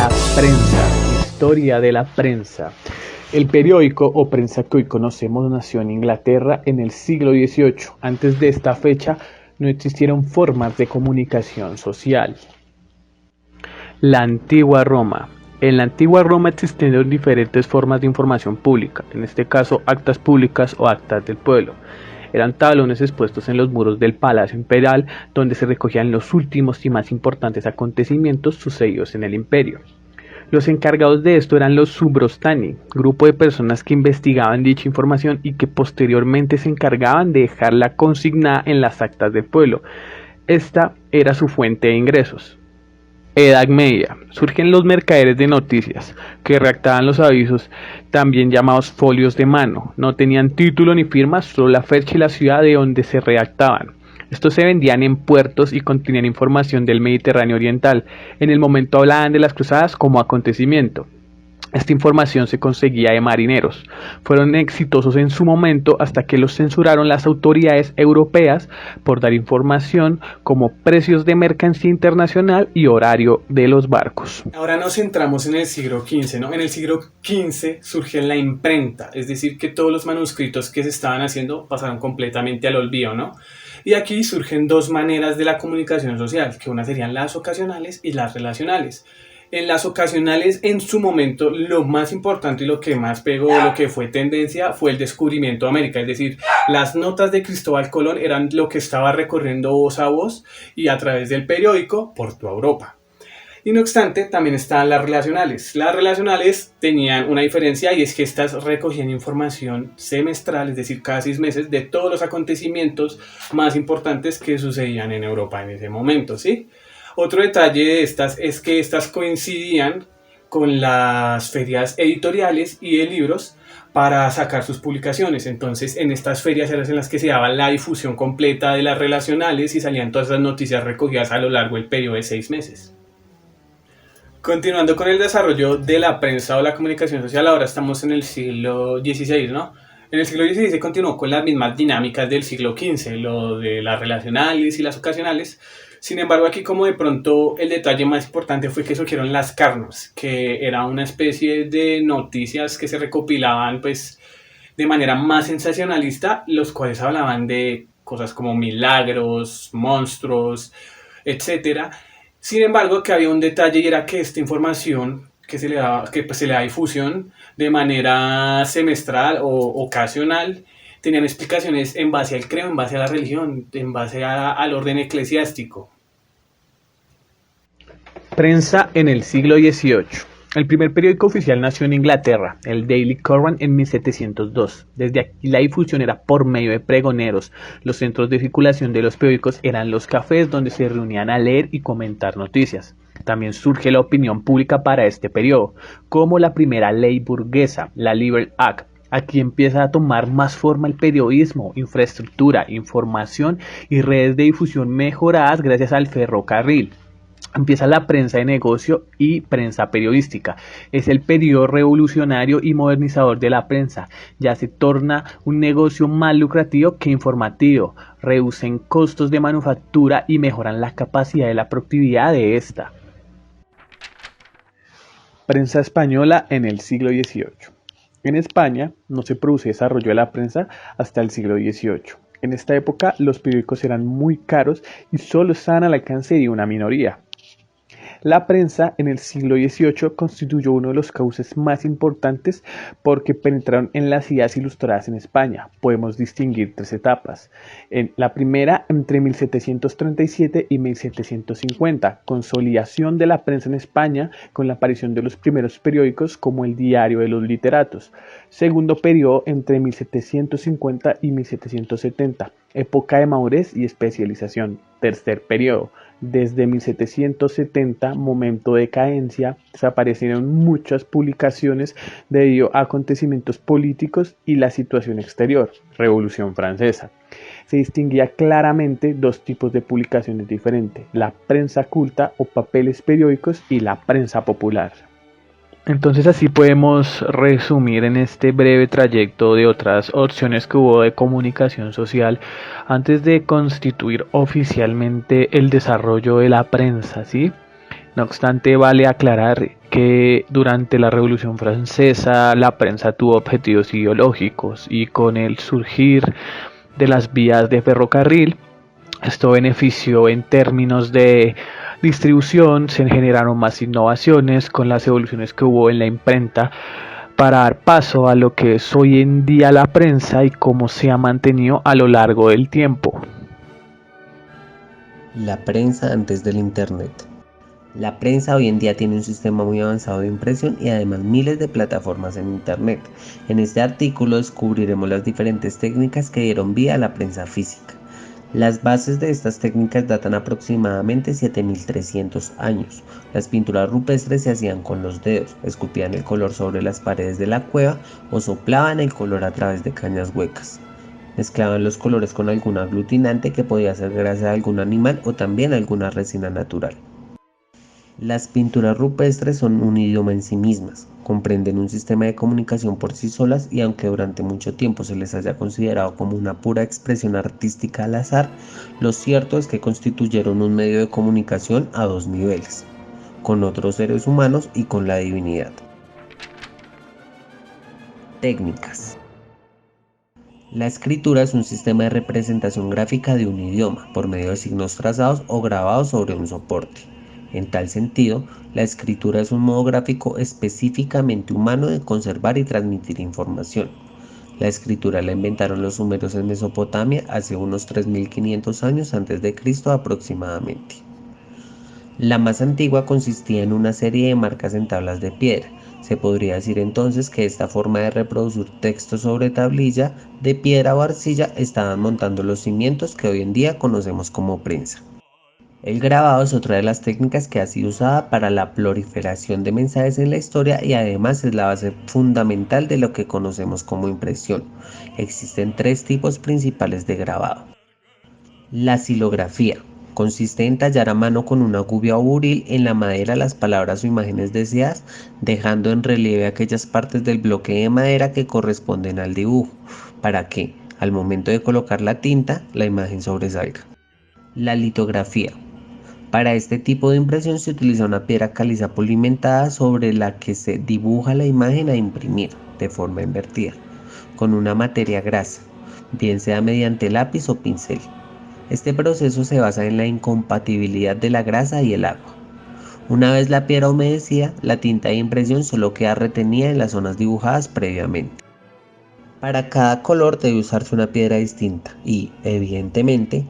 La prensa, historia de la prensa. El periódico o prensa que hoy conocemos nació en Inglaterra en el siglo XVIII. Antes de esta fecha no existieron formas de comunicación social. La antigua Roma. En la antigua Roma existieron diferentes formas de información pública, en este caso actas públicas o actas del pueblo. Eran tablones expuestos en los muros del Palacio Imperial donde se recogían los últimos y más importantes acontecimientos sucedidos en el imperio. Los encargados de esto eran los subrostani, grupo de personas que investigaban dicha información y que posteriormente se encargaban de dejarla consignada en las actas del pueblo. Esta era su fuente de ingresos. Edad Media. Surgen los mercaderes de noticias, que redactaban los avisos, también llamados folios de mano. No tenían título ni firma, solo la fecha y la ciudad de donde se redactaban. Estos se vendían en puertos y contenían información del Mediterráneo Oriental. En el momento hablaban de las cruzadas como acontecimiento. Esta información se conseguía de marineros. Fueron exitosos en su momento hasta que los censuraron las autoridades europeas por dar información como precios de mercancía internacional y horario de los barcos. Ahora nos centramos en el siglo XV, ¿no? En el siglo XV surge la imprenta, es decir, que todos los manuscritos que se estaban haciendo pasaron completamente al olvido, ¿no? Y aquí surgen dos maneras de la comunicación social, que una serían las ocasionales y las relacionales. En las ocasionales, en su momento, lo más importante y lo que más pegó, lo que fue tendencia, fue el descubrimiento de América. Es decir, las notas de Cristóbal Colón eran lo que estaba recorriendo voz a voz y a través del periódico por toda Europa. Y no obstante, también estaban las relacionales. Las relacionales tenían una diferencia y es que estas recogían información semestral, es decir, cada 6 meses, de todos los acontecimientos más importantes que sucedían en Europa en ese momento, ¿sí? Otro detalle de estas es que estas coincidían con las ferias editoriales y de libros para sacar sus publicaciones. Entonces, en estas ferias eran en las que se daba la difusión completa de las relacionales y salían todas las noticias recogidas a lo largo del periodo de 6 meses. Continuando con el desarrollo de la prensa o la comunicación social, ahora estamos en el siglo XVI, ¿no? En el siglo XVI se continuó con las mismas dinámicas del siglo XV, lo de las relacionales y las ocasionales. Sin embargo, aquí como de pronto el detalle más importante fue que surgieron las carnas, que era una especie de noticias que se recopilaban pues de manera más sensacionalista, los cuales hablaban de cosas como milagros, monstruos, etcétera. Sin embargo, que había un detalle y era que esta información que se le da difusión de manera semestral o ocasional, tenían explicaciones en base al credo, en base a la religión, en base al orden eclesiástico. Prensa en el siglo XVIII. El primer periódico oficial nació en Inglaterra, el Daily Coran, en 1702. Desde aquí la difusión era por medio de pregoneros. Los centros de circulación de los periódicos eran los cafés donde se reunían a leer y comentar noticias. También surge la opinión pública para este periodo, como la primera ley burguesa, la Liberal Act. Aquí empieza a tomar más forma el periodismo, infraestructura, información y redes de difusión mejoradas gracias al ferrocarril. Empieza la prensa de negocio y prensa periodística. Es el periodo revolucionario y modernizador de la prensa. Ya se torna un negocio más lucrativo que informativo. Reducen costos de manufactura y mejoran la capacidad de la productividad de esta. Prensa española en el siglo XVIII. En España no se produce desarrollo de la prensa hasta el siglo XVIII. En esta época los periódicos eran muy caros y solo estaban al alcance de una minoría. La prensa en el siglo XVIII constituyó uno de los cauces más importantes porque penetraron en las ideas ilustradas en España. Podemos distinguir 3 etapas. La primera entre 1737 y 1750, consolidación de la prensa en España con la aparición de los primeros periódicos como el Diario de los Literatos. Segundo periodo entre 1750 y 1770, época de madurez y especialización. Tercer periodo, desde 1770, momento de decadencia, desaparecieron muchas publicaciones debido a acontecimientos políticos y la situación exterior, Revolución Francesa. Se distinguía claramente 2 tipos de publicaciones diferentes, la prensa culta o papeles periódicos y la prensa popular. Entonces así podemos resumir en este breve trayecto de otras opciones que hubo de comunicación social antes de constituir oficialmente el desarrollo de la prensa, ¿sí? No obstante, vale aclarar que durante la Revolución Francesa la prensa tuvo objetivos ideológicos y con el surgir de las vías de ferrocarril, esto benefició en términos de distribución, se generaron más innovaciones con las evoluciones que hubo en la imprenta para dar paso a lo que es hoy en día la prensa y cómo se ha mantenido a lo largo del tiempo. La prensa antes del Internet. La prensa hoy en día tiene un sistema muy avanzado de impresión y además miles de plataformas en Internet. En este artículo descubriremos las diferentes técnicas que dieron vida a la prensa física. Las bases de estas técnicas datan aproximadamente 7300 años. Las pinturas rupestres se hacían con los dedos, escupían el color sobre las paredes de la cueva o soplaban el color a través de cañas huecas. Mezclaban los colores con algún aglutinante que podía ser grasa de algún animal o también alguna resina natural. Las pinturas rupestres son un idioma en sí mismas, comprenden un sistema de comunicación por sí solas y aunque durante mucho tiempo se les haya considerado como una pura expresión artística al azar, lo cierto es que constituyeron un medio de comunicación a dos niveles, con otros seres humanos y con la divinidad. Técnicas. La escritura es un sistema de representación gráfica de un idioma por medio de signos trazados o grabados sobre un soporte. En tal sentido, la escritura es un modo gráfico específicamente humano de conservar y transmitir información. La escritura la inventaron los sumerios en Mesopotamia hace unos 3500 años antes de Cristo aproximadamente. La más antigua consistía en una serie de marcas en tablas de piedra. Se podría decir entonces que esta forma de reproducir texto sobre tablilla de piedra o arcilla estaban montando los cimientos que hoy en día conocemos como prensa. El grabado es otra de las técnicas que ha sido usada para la proliferación de mensajes en la historia y además es la base fundamental de lo que conocemos como impresión. Existen tres tipos principales de grabado. La xilografía consiste en tallar a mano con una gubia o buril en la madera las palabras o imágenes deseadas, dejando en relieve aquellas partes del bloque de madera que corresponden al dibujo, para que, al momento de colocar la tinta, la imagen sobresalga. La litografía. Para este tipo de impresión se utiliza una piedra caliza polimentada sobre la que se dibuja la imagen a imprimir, de forma invertida, con una materia grasa, bien sea mediante lápiz o pincel. Este proceso se basa en la incompatibilidad de la grasa y el agua. Una vez la piedra humedecida, la tinta de impresión solo queda retenida en las zonas dibujadas previamente. Para cada color debe usarse una piedra distinta y, evidentemente,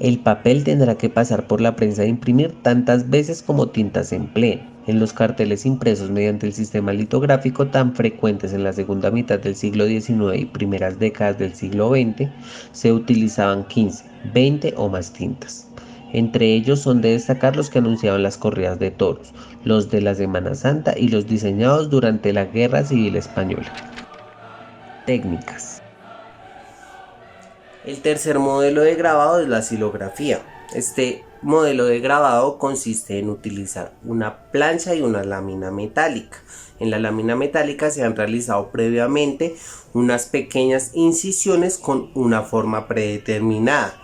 el papel tendrá que pasar por la prensa de imprimir tantas veces como tinta se emplee. En los carteles impresos mediante el sistema litográfico tan frecuentes en la segunda mitad del siglo XIX y primeras décadas del siglo XX, se utilizaban 15, 20 o más tintas. Entre ellos son de destacar los que anunciaban las corridas de toros, los de la Semana Santa y los diseñados durante la Guerra Civil Española. Técnicas. El tercer modelo de grabado es la xilografía. Este modelo de grabado consiste en utilizar una plancha y una lámina metálica. En la lámina metálica se han realizado previamente unas pequeñas incisiones con una forma predeterminada.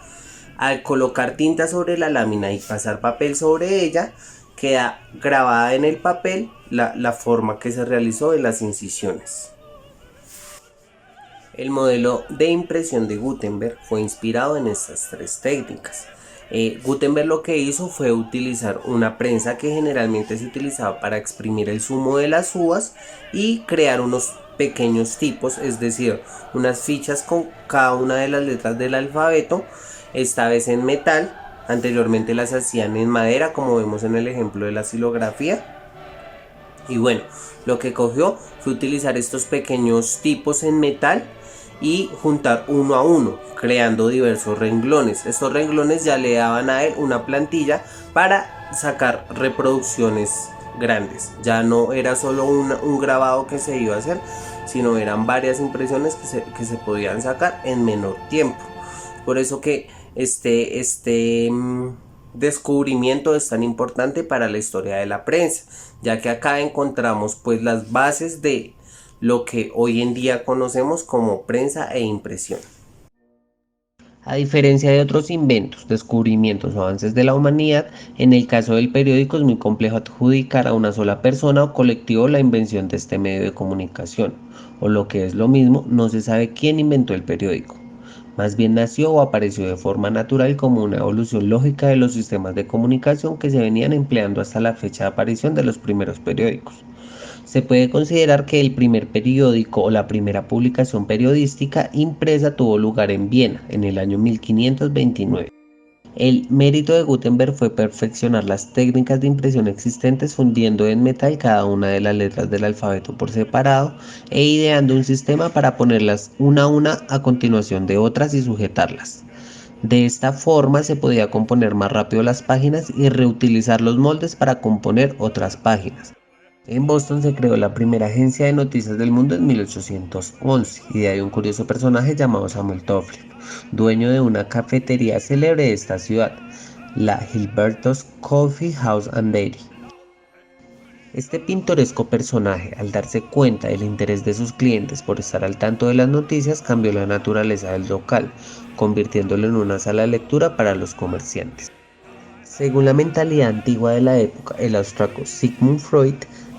Al colocar tinta sobre la lámina y pasar papel sobre ella, queda grabada en el papel la forma que se realizó en las incisiones. El modelo de impresión de Gutenberg fue inspirado en estas tres técnicas. Gutenberg lo que hizo fue utilizar una prensa que generalmente se utilizaba para exprimir el zumo de las uvas y crear unos pequeños tipos, es decir, unas fichas con cada una de las letras del alfabeto, esta vez en metal. Anteriormente las hacían en madera, como vemos en el ejemplo de la xilografía. Y bueno, lo que cogió fue utilizar estos pequeños tipos en metal y juntar uno a uno, creando diversos renglones. Estos renglones ya le daban a él una plantilla para sacar reproducciones grandes. Ya no era solo un grabado que se iba a hacer, sino eran varias impresiones que se podían sacar en menor tiempo. Por eso que este descubrimiento es tan importante para la historia de la prensa, ya que acá encontramos pues las bases de lo que hoy en día conocemos como prensa e impresión. A diferencia de otros inventos, descubrimientos o avances de la humanidad, en el caso del periódico es muy complejo adjudicar a una sola persona o colectivo la invención de este medio de comunicación, o lo que es lo mismo, no se sabe quién inventó el periódico. Más bien nació o apareció de forma natural como una evolución lógica de los sistemas de comunicación que se venían empleando hasta la fecha de aparición de los primeros periódicos. Se puede considerar que el primer periódico o la primera publicación periodística impresa tuvo lugar en Viena en el año 1529. El mérito de Gutenberg fue perfeccionar las técnicas de impresión existentes fundiendo en metal cada una de las letras del alfabeto por separado e ideando un sistema para ponerlas una a una a continuación de otras y sujetarlas. De esta forma se podía componer más rápido las páginas y reutilizar los moldes para componer otras páginas. En Boston se creó la primera agencia de noticias del mundo en 1811, idea de un curioso personaje llamado Samuel Toffler, dueño de una cafetería célebre de esta ciudad, la Gilberto's Coffee House and Dairy. Este pintoresco personaje, al darse cuenta del interés de sus clientes por estar al tanto de las noticias, cambió la naturaleza del local, convirtiéndolo en una sala de lectura para los comerciantes. Según la mentalidad antigua de la época, el austríaco Sigmund Freud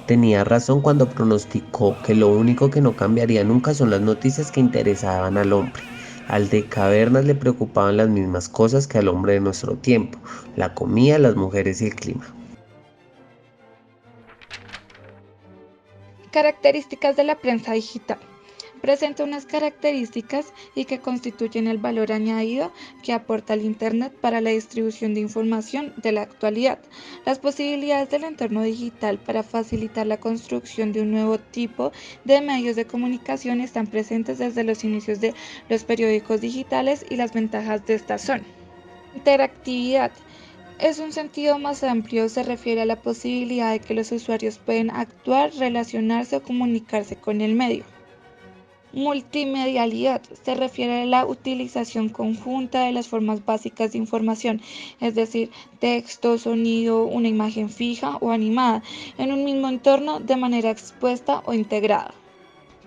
tenía razón cuando pronosticó que lo único que no cambiaría nunca son las noticias que interesaban al hombre. Al de cavernas le preocupaban las mismas cosas que al hombre de nuestro tiempo: la comida, las mujeres y el clima. Características de la prensa digital. Presenta unas características y que constituyen el valor añadido que aporta el Internet para la distribución de información de la actualidad. Las posibilidades del entorno digital para facilitar la construcción de un nuevo tipo de medios de comunicación están presentes desde los inicios de los periódicos digitales y las ventajas de esta son: interactividad. En un sentido más amplio, se refiere a la posibilidad de que los usuarios pueden actuar, relacionarse o comunicarse con el medio. Multimedialidad se refiere a la utilización conjunta de las formas básicas de información, es decir, texto, sonido, una imagen fija o animada, en un mismo entorno de manera expuesta o integrada.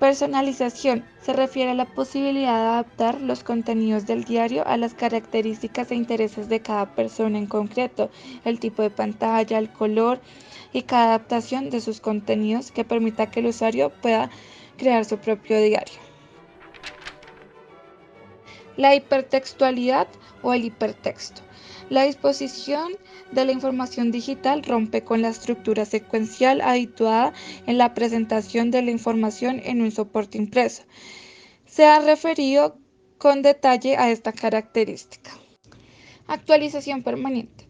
Personalización se refiere a la posibilidad de adaptar los contenidos del diario a las características e intereses de cada persona en concreto, el tipo de pantalla, el color y cada adaptación de sus contenidos que permita que el usuario pueda crear su propio diario. La hipertextualidad o el hipertexto. La disposición de la información digital rompe con la estructura secuencial habituada en la presentación de la información en un soporte impreso. Se ha referido con detalle a esta característica. Actualización permanente.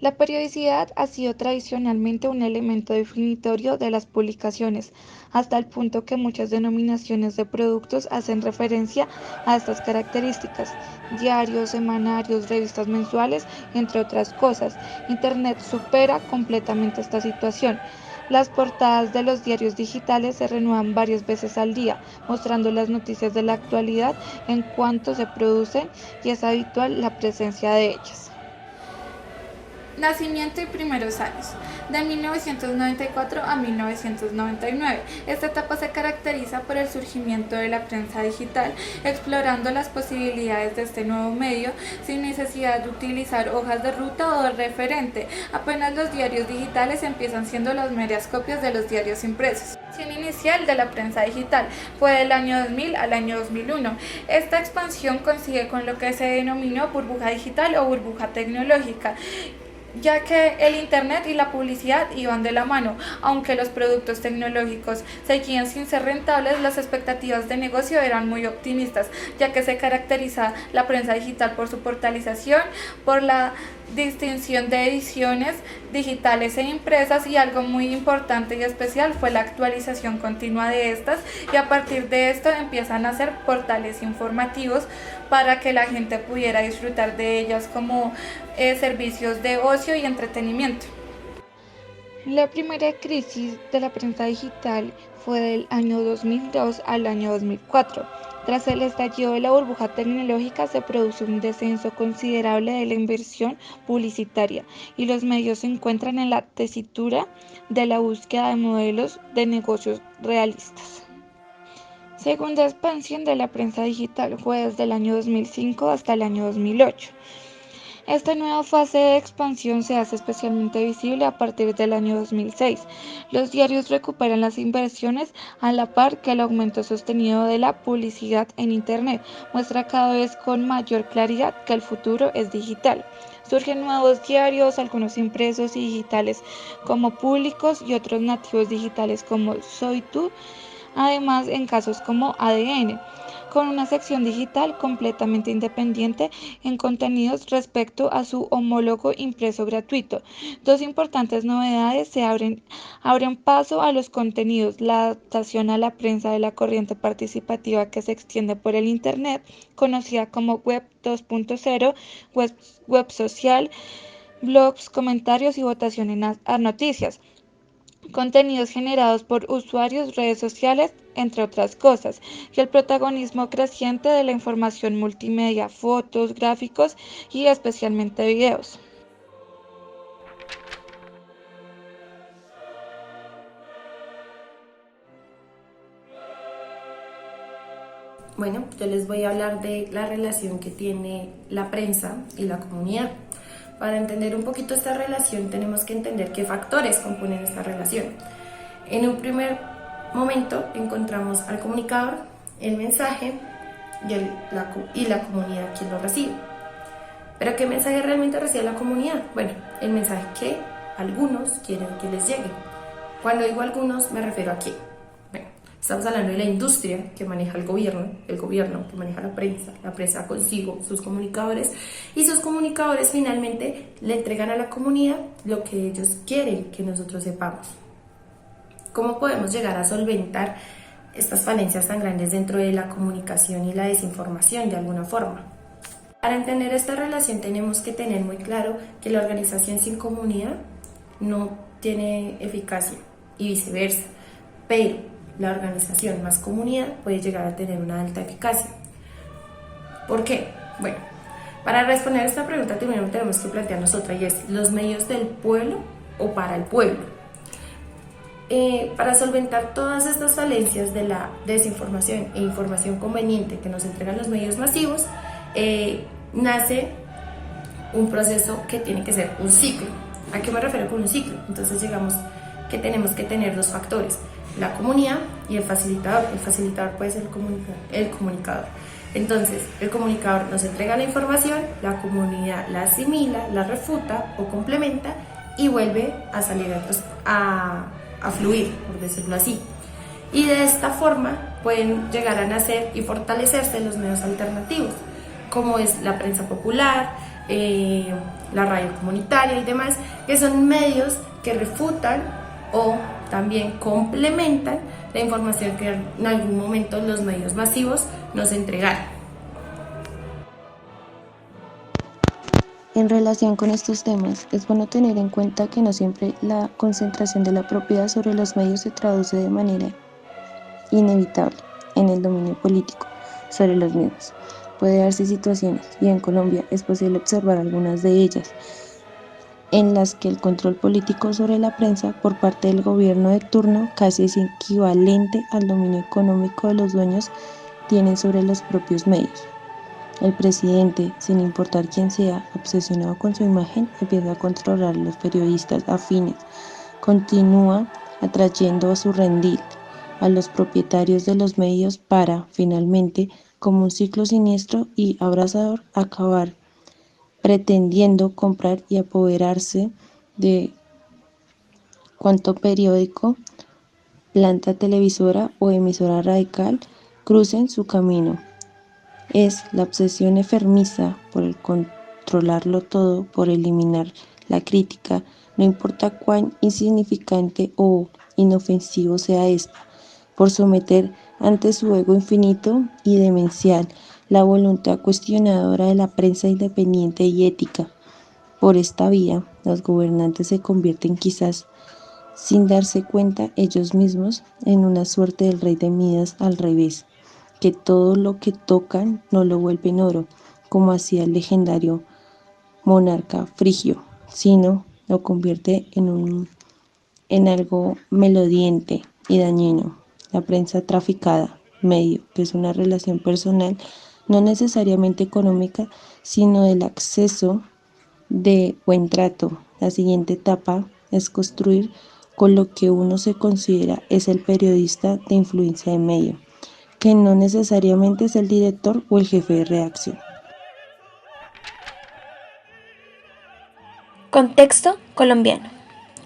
La periodicidad ha sido tradicionalmente un elemento definitorio de las publicaciones, hasta el punto que muchas denominaciones de productos hacen referencia a estas características: diarios, semanarios, revistas mensuales, entre otras cosas. Internet supera completamente esta situación. Las portadas de los diarios digitales se renuevan varias veces al día, mostrando las noticias de la actualidad en cuanto se producen, y es habitual la presencia de ellas. Nacimiento y primeros años. De 1994 a 1999. Esta etapa se caracteriza por el surgimiento de la prensa digital, explorando las posibilidades de este nuevo medio sin necesidad de utilizar hojas de ruta o de referente. Apenas los diarios digitales empiezan siendo las meras copias de los diarios impresos. La expansión inicial de la prensa digital fue del año 2000 al año 2001. Esta expansión coincide con lo que se denominó burbuja digital o burbuja tecnológica, ya que el Internet y la publicidad iban de la mano. Aunque los productos tecnológicos seguían sin ser rentables, las expectativas de negocio eran muy optimistas, ya que se caracteriza la prensa digital por su portalización, por la distinción de ediciones digitales e impresas, y algo muy importante y especial fue la actualización continua de estas, y a partir de esto empiezan a ser portales informativos para que la gente pudiera disfrutar de ellas como servicios de ocio y entretenimiento. La primera crisis de la prensa digital fue del año 2002 al año 2004. Tras el estallido de la burbuja tecnológica se produce un descenso considerable de la inversión publicitaria y los medios se encuentran en la tesitura de la búsqueda de modelos de negocios realistas. Segunda expansión de la prensa digital fue desde el año 2005 hasta el año 2008. Esta nueva fase de expansión se hace especialmente visible a partir del año 2006. Los diarios recuperan las inversiones a la par que el aumento sostenido de la publicidad en Internet muestra cada vez con mayor claridad que el futuro es digital. Surgen nuevos diarios, algunos impresos y digitales como Públicos y otros nativos digitales como Soy Tú. Además, en casos como ADN, con una sección digital completamente independiente en contenidos respecto a su homólogo impreso gratuito. Dos importantes novedades abren paso a los contenidos, la adaptación a la prensa de la corriente participativa que se extiende por el Internet, conocida como Web 2.0, web social, blogs, comentarios y votación en noticias. Contenidos generados por usuarios, redes sociales, entre otras cosas, y el protagonismo creciente de la información multimedia, fotos, gráficos y especialmente videos. Bueno, yo les voy a hablar de la relación que tiene la prensa y la comunidad. Para entender un poquito esta relación tenemos que entender qué factores componen esta relación. En un primer momento encontramos al comunicador, el mensaje y la comunidad quien lo recibe. ¿Pero qué mensaje realmente recibe la comunidad? Bueno, el mensaje que algunos quieren que les llegue. Cuando digo algunos me refiero a quién. Bueno, estamos hablando de la industria que maneja el gobierno que maneja la prensa consigo sus comunicadores, y sus comunicadores finalmente le entregan a la comunidad lo que ellos quieren que nosotros sepamos. ¿Cómo podemos llegar a solventar estas falencias tan grandes dentro de la comunicación y la desinformación de alguna forma? Para entender esta relación tenemos que tener muy claro que la organización sin comunidad no tiene eficacia y viceversa, pero la organización más comunidad puede llegar a tener una alta eficacia. ¿Por qué? Bueno, para responder a esta pregunta primero tenemos que plantearnos otra, y es: ¿los medios del pueblo o para el pueblo? Para solventar todas estas falencias de la desinformación e información conveniente que nos entregan los medios masivos, nace un proceso que tiene que ser un ciclo. ¿A qué me refiero con un ciclo? Entonces llegamos que tenemos que tener dos factores: la comunidad y el facilitador. El facilitador puede ser el comunicador. Entonces, el comunicador nos entrega la información, la comunidad la asimila, la refuta o complementa y vuelve a salir a fluir, por decirlo así. Y de esta forma pueden llegar a nacer y fortalecerse los medios alternativos, como es la prensa popular, la radio comunitaria y demás, que son medios que refutan o también complementan la información que en algún momento los medios masivos nos entregaron. En relación con estos temas, es bueno tener en cuenta que no siempre la concentración de la propiedad sobre los medios se traduce de manera inevitable en el dominio político sobre los mismos. Puede darse situaciones, y en Colombia es posible observar algunas de ellas, en las que el control político sobre la prensa por parte del gobierno de turno casi es equivalente al dominio económico de los dueños tienen sobre los propios medios. El presidente, sin importar quién sea, obsesionado con su imagen, empieza a controlar a los periodistas afines, continúa atrayendo a su redil a los propietarios de los medios para, finalmente, como un ciclo siniestro y abrasador, acabar pretendiendo comprar y apoderarse de cuanto periódico, planta televisora o emisora radical crucen su camino. Es la obsesión enfermiza por el controlarlo todo, por eliminar la crítica, no importa cuán insignificante o inofensivo sea esta, por someter ante su ego infinito y demencial la voluntad cuestionadora de la prensa independiente y ética. Por esta vía, los gobernantes se convierten, quizás sin darse cuenta ellos mismos, en una suerte del rey de Midas al revés, que todo lo que tocan no lo vuelven oro, como hacía el legendario monarca frigio, sino lo convierte en algo melodiente y dañino. La prensa traficada, medio, que es una relación personal, no necesariamente económica, sino del acceso de buen trato. La siguiente etapa es construir con lo que uno se considera es el periodista de influencia de medio, que no necesariamente es el director o el jefe de redacción. Contexto colombiano.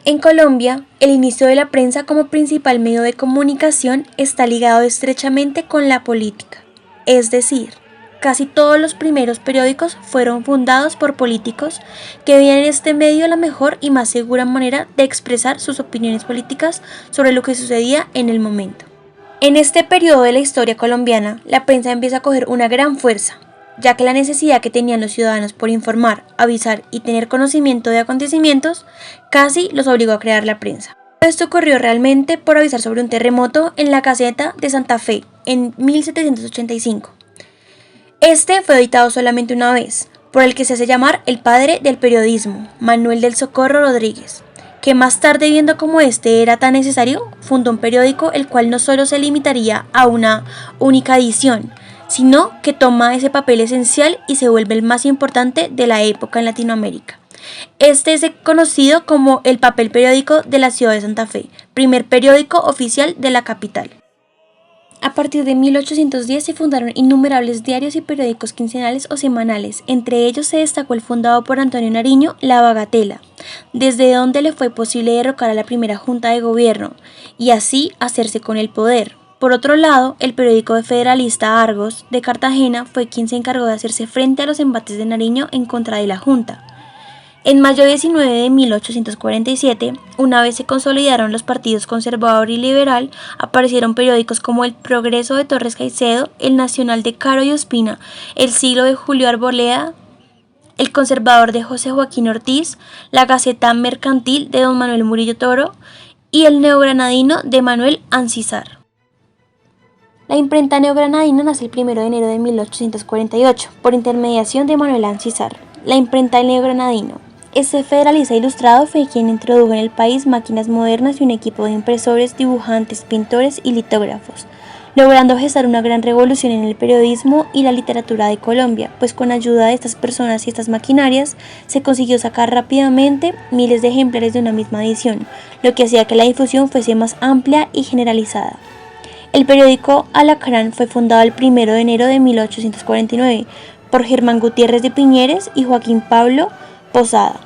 En Colombia, el inicio de la prensa como principal medio de comunicación está ligado estrechamente con la política. Es decir, casi todos los primeros periódicos fueron fundados por políticos que veían en este medio la mejor y más segura manera de expresar sus opiniones políticas sobre lo que sucedía en el momento. En este periodo de la historia colombiana, la prensa empieza a coger una gran fuerza, ya que la necesidad que tenían los ciudadanos por informar, avisar y tener conocimiento de acontecimientos casi los obligó a crear la prensa. Esto ocurrió realmente por avisar sobre un terremoto en la caseta de Santa Fe en 1785. Este fue editado solamente una vez, por el que se hace llamar el padre del periodismo, Manuel del Socorro Rodríguez, que más tarde, viendo cómo este era tan necesario, fundó un periódico el cual no solo se limitaría a una única edición, sino que toma ese papel esencial y se vuelve el más importante de la época en Latinoamérica. Este es conocido como el papel periódico de la ciudad de Santa Fe, primer periódico oficial de la capital. A partir de 1810 se fundaron innumerables diarios y periódicos quincenales o semanales. Entre ellos se destacó el fundado por Antonio Nariño, La Bagatela, desde donde le fue posible derrocar a la primera junta de gobierno y así hacerse con el poder. Por otro lado, el periódico federalista Argos de Cartagena fue quien se encargó de hacerse frente a los embates de Nariño en contra de la junta. En mayo 19 de 1847, una vez se consolidaron los partidos conservador y liberal, aparecieron periódicos como El Progreso de Torres Caicedo, El Nacional de Caro y Ospina, El Siglo de Julio Arboleda, El Conservador de José Joaquín Ortiz, La Gaceta Mercantil de don Manuel Murillo Toro y El Neogranadino de Manuel Ancisar. La imprenta Neogranadino nace el 1 de enero de 1848, por intermediación de Manuel Ancisar. La imprenta El Neogranadino. Este federalista ilustrado fue quien introdujo en el país máquinas modernas y un equipo de impresores, dibujantes, pintores y litógrafos, logrando gestar una gran revolución en el periodismo y la literatura de Colombia, pues con ayuda de estas personas y estas maquinarias se consiguió sacar rápidamente miles de ejemplares de una misma edición, lo que hacía que la difusión fuese más amplia y generalizada. El periódico Alacrán fue fundado el 1 de enero de 1849 por Germán Gutiérrez de Piñeres y Joaquín Pablo Posada.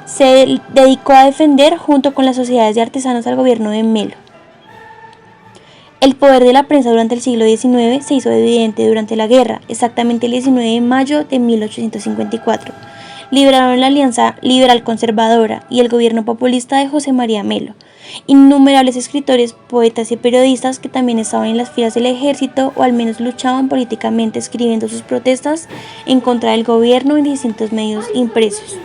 Se dedicó a defender junto con las sociedades de artesanos al gobierno de Melo. El poder de la prensa durante el siglo XIX se hizo evidente durante la guerra, exactamente el 19 de mayo de 1854. Libraron la alianza liberal conservadora y el gobierno populista de José María Melo. Innumerables escritores, poetas y periodistas que también estaban en las filas del ejército o al menos luchaban políticamente escribiendo sus protestas en contra del gobierno en distintos medios impresos.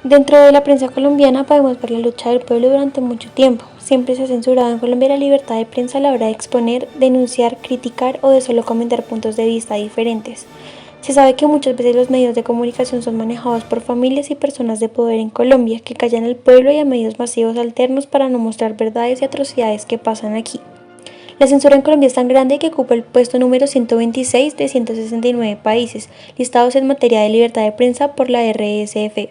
Dentro de la prensa colombiana podemos ver la lucha del pueblo durante mucho tiempo. Siempre se ha censurado en Colombia la libertad de prensa a la hora de exponer, denunciar, criticar o de solo comentar puntos de vista diferentes. Se sabe que muchas veces los medios de comunicación son manejados por familias y personas de poder en Colombia que callan al pueblo y a medios masivos alternos para no mostrar verdades y atrocidades que pasan aquí. La censura en Colombia es tan grande que ocupa el puesto número 126 de 169 países listados en materia de libertad de prensa por la RSF.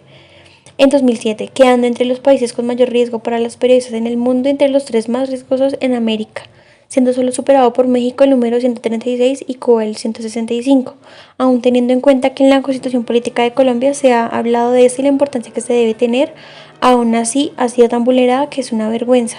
En 2007, quedando entre los países con mayor riesgo para los periodistas en el mundo entre los 3 más riesgosos en América, siendo solo superado por México el número 136 y Cuba el 165, aún teniendo en cuenta que en la Constitución Política de Colombia se ha hablado de esto y la importancia que se debe tener, aún así ha sido tan vulnerada que es una vergüenza.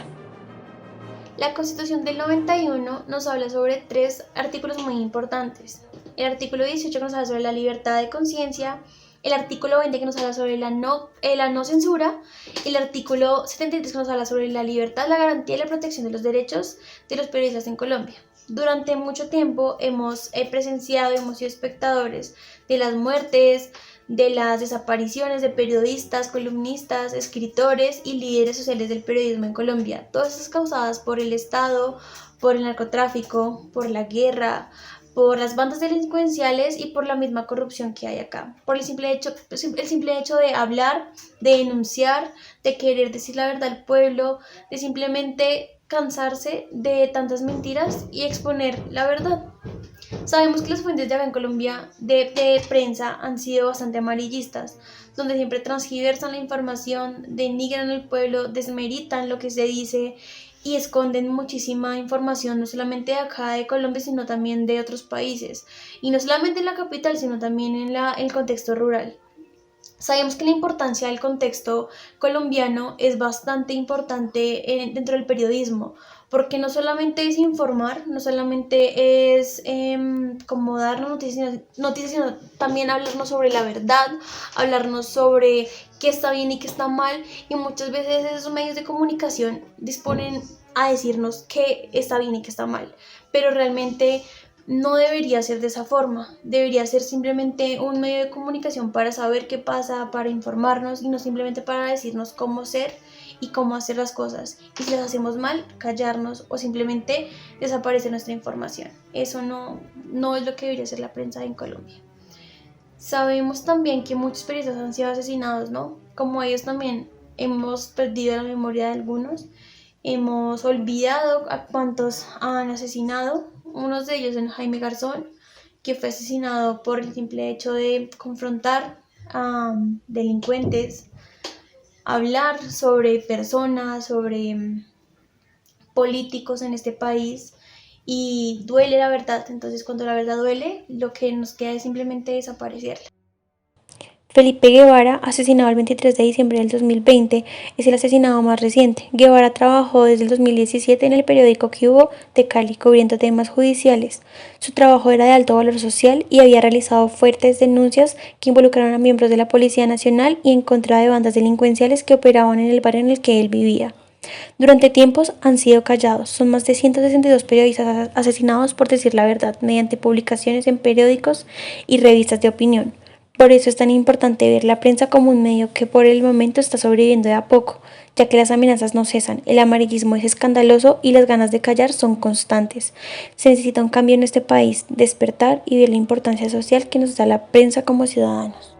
La Constitución del 91 nos habla sobre 3 artículos muy importantes. El artículo 18 que nos habla sobre la libertad de conciencia, el artículo 20 que nos habla sobre la no censura, y el artículo 73 que nos habla sobre la libertad, la garantía y la protección de los derechos de los periodistas en Colombia. Durante mucho tiempo hemos presenciado y hemos sido espectadores de las muertes, de las desapariciones de periodistas, columnistas, escritores y líderes sociales del periodismo en Colombia. Todas estas causadas por el Estado, por el narcotráfico, por la guerra, por las bandas delincuenciales y por la misma corrupción que hay acá. Por el simple hecho de hablar, de denunciar, de querer decir la verdad al pueblo, de simplemente cansarse de tantas mentiras y exponer la verdad. Sabemos que las fuentes de acá en Colombia de prensa han sido bastante amarillistas, donde siempre transgiversan la información, denigran al pueblo, desmeritan lo que se dice y esconden muchísima información, no solamente de acá de Colombia, sino también de otros países. Y no solamente en la capital, sino también en el contexto rural. Sabemos que la importancia del contexto colombiano es bastante importante dentro del periodismo, porque no solamente es informar, no solamente es como darnos noticias, sino también hablarnos sobre la verdad, hablarnos sobre qué está bien y qué está mal, y muchas veces esos medios de comunicación disponen a decirnos qué está bien y qué está mal, pero realmente no debería ser de esa forma, debería ser simplemente un medio de comunicación para saber qué pasa, para informarnos y no simplemente para decirnos cómo ser y cómo hacer las cosas. Y si las hacemos mal, callarnos o simplemente desaparece nuestra información. Eso no es lo que debería ser la prensa en Colombia. Sabemos también que muchos periodistas han sido asesinados, ¿no? Como ellos también hemos perdido la memoria de algunos, hemos olvidado a cuántos han asesinado. Uno de ellos es Jaime Garzón, que fue asesinado por el simple hecho de confrontar a delincuentes, hablar sobre personas, sobre políticos en este país, y duele la verdad. Entonces, cuando la verdad duele, lo que nos queda es simplemente desaparecerla. Felipe Guevara, asesinado el 23 de diciembre del 2020, es el asesinado más reciente. Guevara trabajó desde el 2017 en el periódico Que Hubo de Cali, cubriendo temas judiciales. Su trabajo era de alto valor social y había realizado fuertes denuncias que involucraron a miembros de la Policía Nacional y en contra de bandas delincuenciales que operaban en el barrio en el que él vivía. Durante tiempos han sido callados. Son más de 162 periodistas asesinados por decir la verdad mediante publicaciones en periódicos y revistas de opinión. Por eso es tan importante ver la prensa como un medio que por el momento está sobreviviendo de a poco, ya que las amenazas no cesan, el amarillismo es escandaloso y las ganas de callar son constantes. Se necesita un cambio en este país, despertar y ver la importancia social que nos da la prensa como ciudadanos.